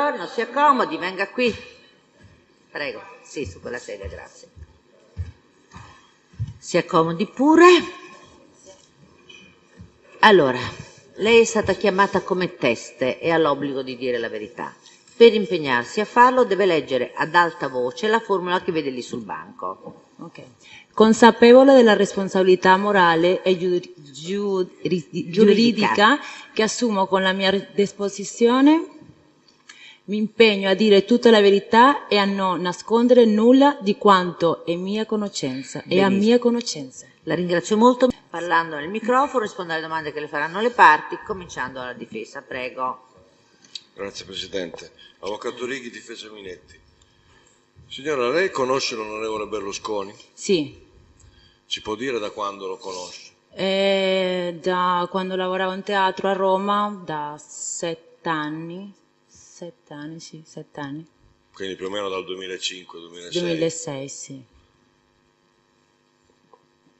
buongiorno, si accomodi, venga qui. Prego, sì, su quella sedia, grazie. Si accomodi pure. Allora, lei è stata chiamata come teste e ha l'obbligo di dire la verità. Per impegnarsi a farlo deve leggere ad alta voce la formula che vede lì sul banco. Ok. Consapevole della responsabilità morale e giuridica che assumo con la mia disposizione, mi impegno a dire tutta la verità e a non nascondere nulla di quanto è mia conoscenza. Benissimo. E a mia conoscenza. La ringrazio molto. Parlando nel microfono, risponde alle domande che le faranno le parti, cominciando dalla difesa. Prego. Grazie Presidente. Avvocato Righi, difesa Minetti. Signora, lei conosce l'onorevole Berlusconi? Sì. Ci può dire da quando lo conosce? Da quando lavoravo in teatro a Roma, da 7 anni. 7 anni, sì, 7 anni. Quindi più o meno dal 2005-2006? 2006, sì.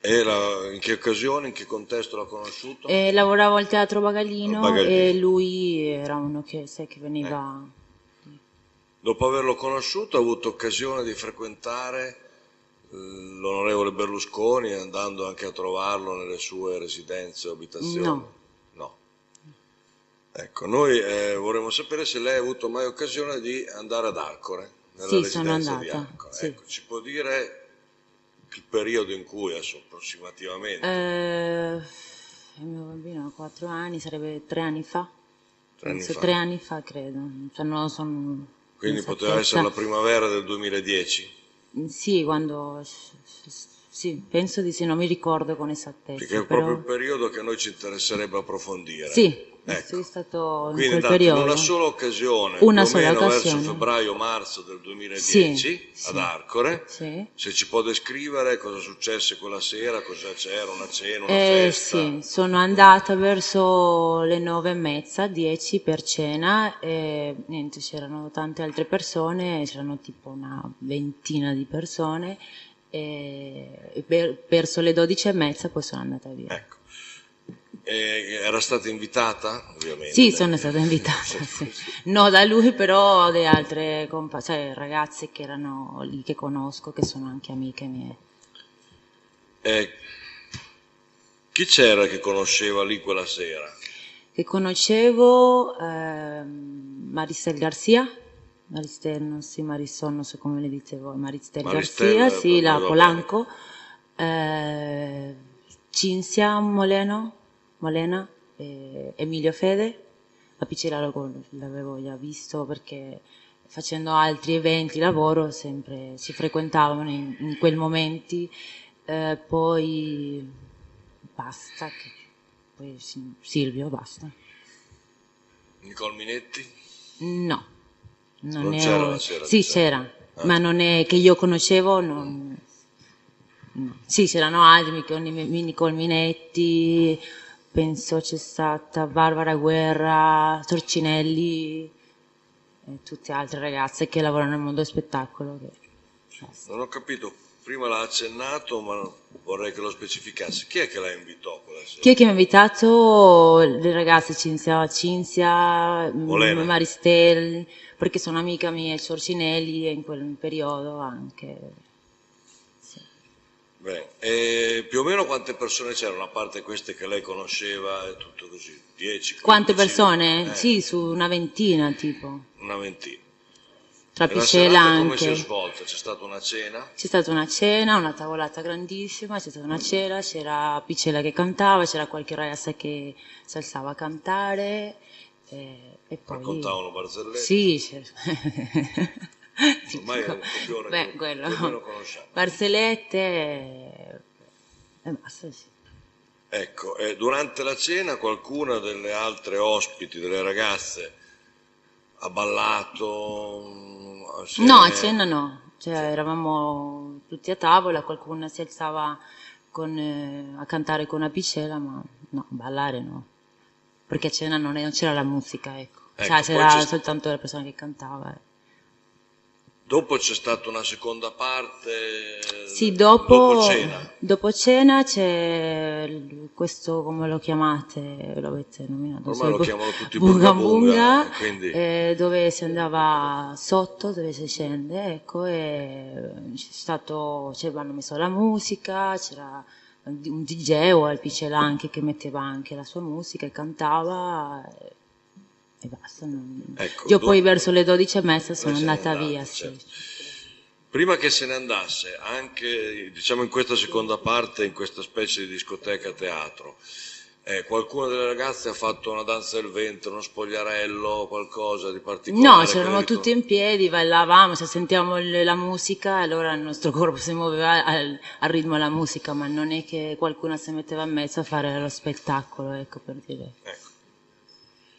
In che occasione, in che contesto l'ha conosciuto? Lavoravo al Teatro Bagaglino e lui era uno che, sai, che veniva... Dopo averlo conosciuto ha avuto occasione di frequentare l'onorevole Berlusconi, andando anche a trovarlo nelle sue residenze o abitazioni? No. No. Ecco, noi vorremmo sapere se lei ha avuto mai occasione di andare ad Arcore, nella sì, residenza sono andata, di Arcore. sì. Ecco, ci può dire il periodo in cui, adesso approssimativamente? Il mio bambino ha 4 anni, sarebbe 3 anni fa. 3 anni fa? 3 anni fa, credo. Quindi poteva essere la primavera del 2010? Sì, quando... Sì, penso di sì, non mi ricordo con esattezza. Perché è proprio il periodo che a noi ci interesserebbe approfondire. Sì, ecco. è stato in quindi quel periodo. in una sola occasione, una più o meno occasione. Verso febbraio-marzo del 2010, sì, ad Arcore. Sì. Se ci può descrivere cosa successe quella sera, cosa c'era, una cena, una festa? Sì, sono andata verso le 9:30, 10 per cena e niente, c'erano tante altre persone, c'erano tipo una ventina di persone e verso le 12:30 poi sono andata via. Ecco. Era stata invitata, ovviamente? Sì, sono stata invitata, sì. No da lui, però da altre ragazze che erano lì, che conosco, che sono anche amiche mie. Chi c'era che conosceva lì quella sera? Che conoscevo Maristel Garcia, Maristel, non so, Marisol, non so come le dite voi, Maristel Garcia, sì, la Polanco, Cinzia Molena, Emilio Fede, la Piccina l'avevo già visto perché facendo altri eventi, lavoro, sempre si frequentavano in quei momenti, poi basta, poi Silvio, basta. Nicole Minetti? No. Non c'era la sera? Sì, c'era, ma non è che io conoscevo, no. Sì, c'erano altri, Nicole Minetti, penso c'è stata Barbara Guerra, Torcinelli e tutte altre ragazze che lavorano nel mondo del spettacolo. Non ho capito, prima l'ha accennato, ma vorrei che lo specificassi. Chi è che la invitò quella sera? Chi è che mi ha invitato? Le ragazze Cinzia, Maristel, perché sono amica mia, Torcinelli, e in quel periodo anche. E più o meno quante persone c'erano, a parte queste che lei conosceva e tutto così? 10, 15? Quante persone? Sì, su una ventina tipo. Una ventina. Trapicella anche. Come si è svolta? C'è stata una cena? C'è stata una cena, una tavolata grandissima, c'è stata una cena, c'era Piccella che cantava, c'era qualche ragazza che si alzava a cantare e poi... Raccontavano barzellette? Sì, ormai è un copione che almeno conosciamo. Barzellette e basta, sì. Ecco, durante la cena qualcuna delle altre ospiti, delle ragazze, ha ballato? No, a cena no, eravamo tutti a tavola, qualcuno si alzava a cantare con una Piccella, ma no, ballare no, perché a cena non c'era la musica, ecco. C'era soltanto la persona che cantava. Dopo c'è stata una seconda parte? Sì, dopo cena? Dopo cena c'è questo, come lo chiamate? Lo avete nominato? Ormai lo chiamano tutti Bunga Bunga Bunga, Bunga, quindi dove si andava sotto, dove si scende, ecco, e c'è stato, hanno messo la musica, c'era un DJ o Alpicella anche che metteva anche la sua musica e cantava e basta. ecco, Io poi verso le 12:30 sono lei se n'è andata andata, via, certo. sì. Prima che se ne andasse, anche diciamo in questa seconda parte, in questa specie di discoteca teatro, qualcuna delle ragazze ha fatto una danza del ventre, uno spogliarello, qualcosa di particolare? No, c'eravamo tutti in piedi, ballavamo, se sentiamo la musica, allora il nostro corpo si muoveva al ritmo della musica, ma non è che qualcuno si metteva in mezzo a fare lo spettacolo, ecco, per dire. Ecco.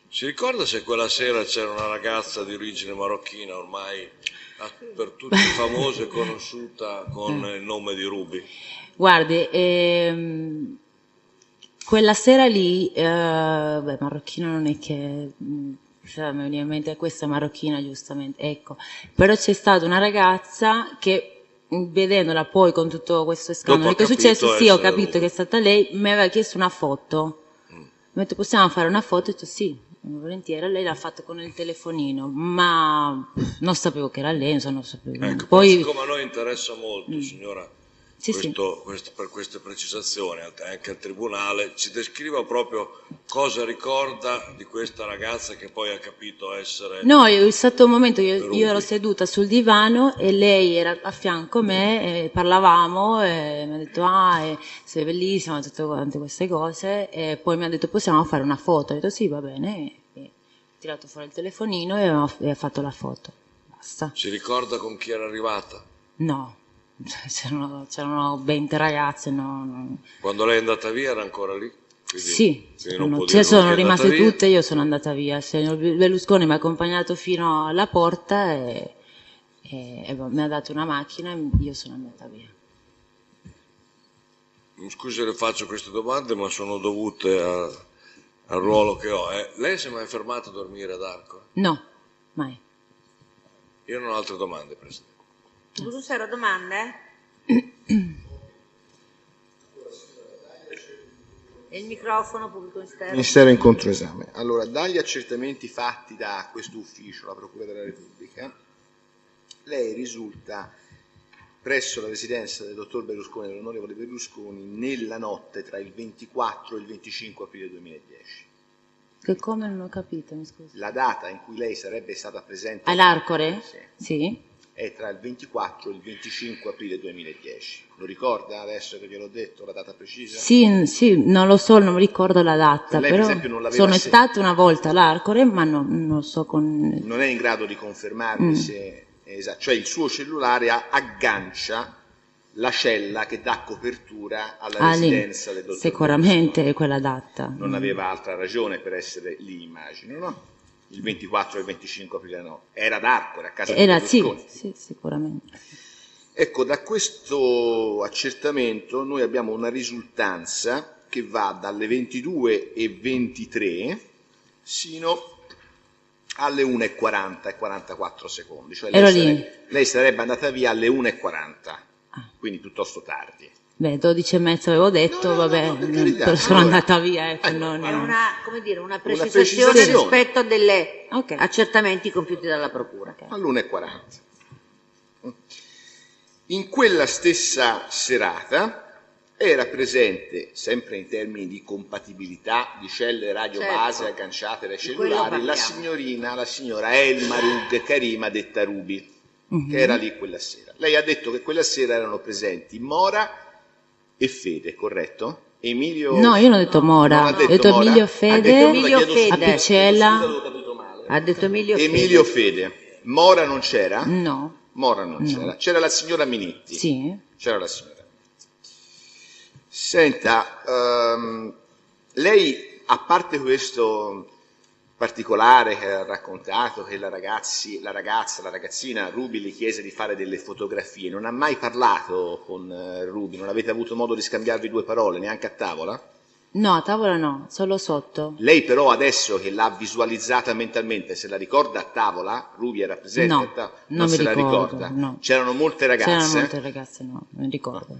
Si ricorda se quella sera c'era una ragazza di origine marocchina, ormai per tutti famosa e conosciuta con il nome di Ruby? Guardi, quella sera lì, marocchino non è che, mi viene in mente questa marocchina giustamente, ecco, però c'è stata una ragazza che, vedendola poi con tutto questo scandalo che è successo, sì, ho capito Ruby. che è stata lei, mi aveva chiesto una foto, mi ha detto possiamo fare una foto, ho detto sì, volentieri, lei l'ha fatto con il telefonino, ma non sapevo che era lei, insomma, non sapevo. Ecco, Poi, siccome a noi interessa molto, signora, sì, sì. per queste precisazioni, anche al tribunale, ci descriva proprio cosa ricorda di questa ragazza che poi ha capito essere... No, è stato un momento, io Ruby. ero seduta sul divano e lei era a fianco a me, e parlavamo, e mi ha detto, sei bellissima, tutte quante queste cose, e poi mi ha detto, possiamo fare una foto? Ho detto, sì, va bene, e ho tirato fuori il telefonino e ha fatto la foto. Basta. Si ricorda con chi era arrivata? No, c'erano 20 ragazze, no. Quando lei è andata via era ancora lì? Quindi, Sì, quindi non può dire sono con chi è andata rimaste via. tutte, io sono andata via. Il signor Berlusconi mi ha accompagnato fino alla porta e mi ha dato una macchina e io sono andata via. Scusi se le faccio queste domande, ma sono dovute al ruolo che ho. Lei si è mai fermata a dormire ad Arco? No, mai. Io non ho altre domande, Presidente. C'erano domande? E il microfono, pubblico esterno? Ministero in controesame. Allora, dagli accertamenti fatti da questo ufficio, la Procura della Repubblica, lei risulta presso la residenza del dottor Berlusconi, dell'onorevole Berlusconi, nella notte tra il 24 e il 25 aprile 2010. Che come non ho capito, mi scusi. La data in cui lei sarebbe stata presente All'Arcore? Sì, Sì. è tra il 24 e il 25 aprile 2010. Lo ricorda adesso che gliel'ho detto, la data precisa? Sì, non lo so, non mi ricordo la data, Lei, per però esempio, non l'aveva sono stata una volta all'Arcore, ma non so con... Non è in grado di confermarmi se è esatto, cioè il suo cellulare aggancia la cella che dà copertura alla residenza del dottor sicuramente Berlusconi. è quella data. Non aveva altra ragione per essere lì, immagino, no? Il 24 e il 25 aprile no. Era ad Arco, era a casa di Berlusconi. Sì, sicuramente. Ecco, da questo accertamento noi abbiamo una risultanza che va dalle 22:23 sino alle 1:40 e 44 secondi. Cioè lei sarebbe andata via alle 1:40, quindi piuttosto tardi. Beh, 12:30 avevo detto, No, vabbè, per carità. però sono Allora, andata via. Ecco, È una precisazione precisazione. rispetto a degli Ok. accertamenti compiuti dalla Procura. All'1:40. In quella stessa serata era presente, sempre in termini di compatibilità di celle radio base agganciate dai cellulari, la signora Elmarug Karima detta Ruby, che era lì quella sera. Lei ha detto che quella sera erano presenti Mora e Fede, corretto? Emilio... No, io non ho detto Mora, Non ha ho detto Mora? Emilio Ha Fede, detto Mora, chiedo scusa, Apicella. avevo capito male. Ha detto Emilio Fede. Mora non c'era? No. Mora non c'era. C'era la signora Minitti. Sì. C'era la signora Minitti. Senta, lei, a parte questo particolare che ha raccontato, che la ragazzina Ruby le chiese di fare delle fotografie, non ha mai parlato con Ruby? Non avete avuto modo di scambiarvi due parole, neanche a tavola? No, a tavola no, solo sotto. Lei però adesso che l'ha visualizzata mentalmente, se la ricorda a tavola? Ruby era presente No, a tavola? non mi se la ricordo, ricorda? no. C'erano molte ragazze? C'erano molte ragazze, no, non ricordo.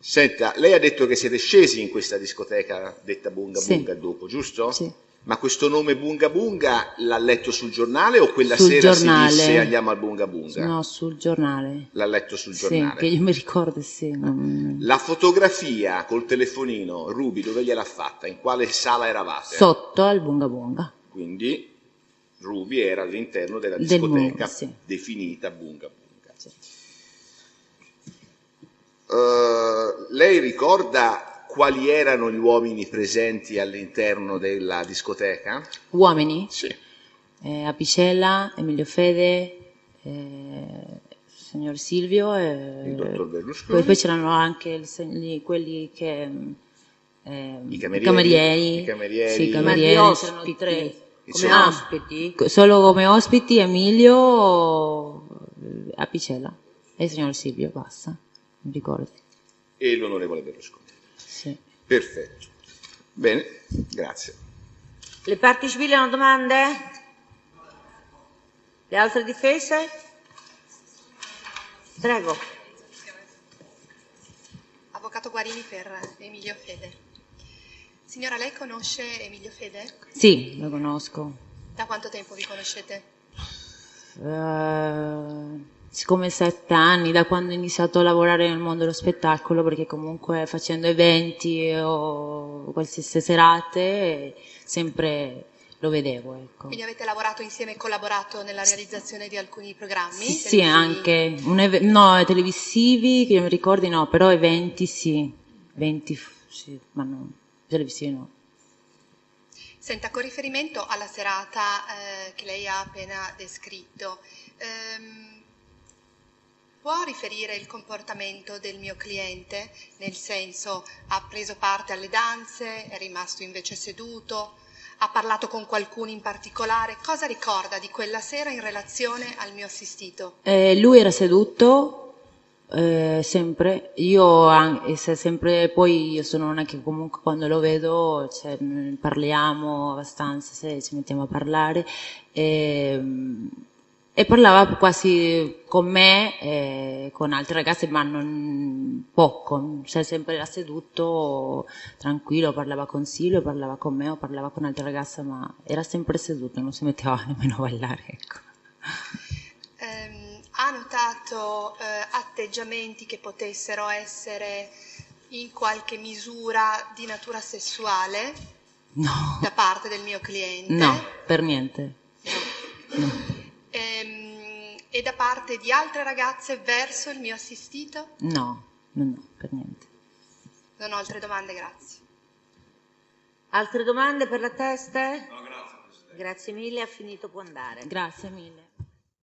Senta, lei ha detto che siete scesi in questa discoteca detta Bunga Sì. Bunga dopo, giusto? Sì. Ma questo nome Bunga Bunga l'ha letto sul giornale o quella Sul sera giornale. si disse andiamo al Bunga Bunga? No, sul giornale. L'ha letto sul Sì, giornale. che io mi ricordo, sì. La fotografia col telefonino, Ruby, dove gliel'ha fatta? In quale sala eravate? Sotto al Bunga Bunga. Quindi Ruby era all'interno della Del discoteca sì. definita Bunga Bunga. Sì. Lei ricorda quali erano gli uomini presenti all'interno della discoteca? Uomini? Sì. Apicella, Emilio Fede, signor Silvio, Il dottor Berlusconi. poi c'erano anche quelli che... I i camerieri. camerieri. Sì, i Ma camerieri, di c'erano ospiti? tre. Come Ah, ospiti? Solo come ospiti Emilio, Apicella e il signor Silvio, basta, mi ricordo. E l'onorevole Berlusconi. Sì. Perfetto. Bene, grazie. Le parti civili hanno domande? Le altre difese? Prego. Avvocato Guarini per Emilio Fede. Signora, lei conosce Emilio Fede? Sì, lo conosco. Da quanto tempo vi conoscete? Siccome 7 anni, da quando ho iniziato a lavorare nel mondo dello spettacolo, perché comunque facendo eventi o qualsiasi serate, sempre lo vedevo, ecco. Quindi avete lavorato insieme e collaborato nella realizzazione di alcuni programmi? Sì, sì, televisivi? anche. No, televisivi, che io mi ricordi no, però eventi sì. Eventi sì, ma no, televisivi no. Senta, con riferimento alla serata che lei ha appena descritto, può riferire il comportamento del mio cliente? Nel senso, ha preso parte alle danze, è rimasto invece seduto, ha parlato con qualcuno in particolare? Cosa ricorda di quella sera in relazione al mio assistito? Lui era seduto sempre, sempre, poi io sono una che comunque quando lo vedo cioè, parliamo abbastanza, se ci mettiamo a parlare e parlava quasi con me, con altre ragazze, ma non poco, cioè sempre era seduto, tranquillo, parlava con Silvio, parlava con me o parlava con altre ragazze, ma era sempre seduto, non si metteva nemmeno a ballare, ecco. Ha notato atteggiamenti che potessero essere in qualche misura di natura sessuale No, da parte del mio cliente? no, per niente. No. No. E da parte di altre ragazze verso il mio assistito? No, no, per niente. Non ho altre domande, grazie. Altre domande per la teste? No, grazie Presidente. Grazie mille, ha finito, può andare. Grazie mille.